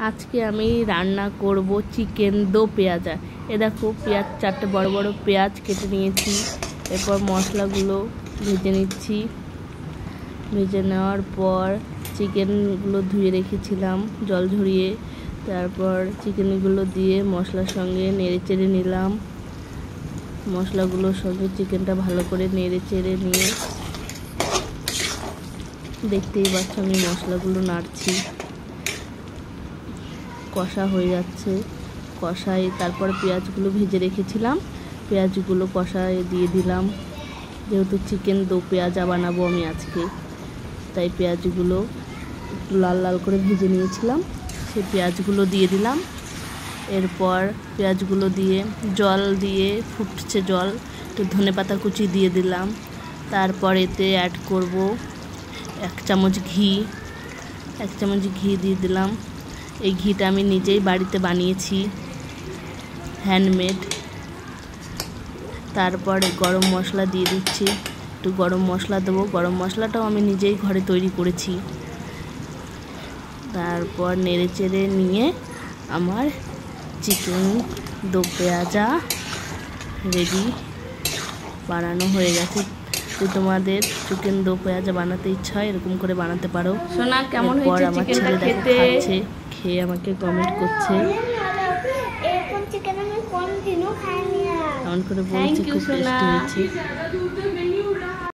আজকে আমি রান্না করব চিকেন দো পেঁয়াজা। এ দেখো পেঁয়াজ, 4টে বড় বড় পেঁয়াজ কেটে নিয়েছি। এরপর মশলাগুলো ভেজে নিচ্ছি। ভেজে নেওয়ার পর চিকেনগুলো ধুয়ে রেখেছিলাম জল ঝরিয়ে। তারপর চিকেনগুলো দিয়ে মশলার সঙ্গে নেড়ে চেড়ে নিলাম। মশলাগুলোর সঙ্গে চিকেনটা ভালো করে নেড়ে চেড়ে নিয়ে দেখতেই পাচ্ছ আমি মশলাগুলো নাড়ছি, কষা হয়ে যাচ্ছে। কষাই তারপর পেঁয়াজগুলো ভেজে রেখেছিলাম, পেঁয়াজগুলো কষায় দিয়ে দিলাম। যেহেতু চিকেন দো পেঁয়াজা বানাবো আমি আজকে, তাই পেঁয়াজগুলো একটু লাল লাল করে ভেজে নিয়েছিলাম, সেই পেঁয়াজগুলো দিয়ে দিলাম। এরপর পেঁয়াজগুলো দিয়ে জল দিয়ে ফুটছে জল, একটু ধনেপাতা কুচি দিয়ে দিলাম। তারপর এতে অ্যাড করব 1 চামচ ঘি। 1 চামচ ঘি দিয়ে দিলাম। এই ঘিটা আমি নিজেই বাড়িতে বানিয়েছি, হ্যান্ডমেড। তারপরে গরম মশলা দিয়ে দিচ্ছি, একটু গরম মশলা দেবো। গরম মশলাটাও আমি নিজেই ঘরে তৈরি করেছি। তারপর নেড়ে চেড়ে নিয়ে আমার চিকেন দো পেঁয়াজা রেডি, বানানো হয়ে গেছে। তো তোমাদের চিকেন দো পেঁয়াজা বানাতে ইচ্ছা হয় এরকম করে বানাতে পারো। সোনা কেমন হয়েছে আমার চিকেনটা ছেলে খেতে? খাচ্ছে, খেয়ে আমাকে কমেন্ট করছে, এরকম চিকেন আমি কোনদিনও খাইনি। এমন করে বলছে খুব টেস্টি হয়েছে।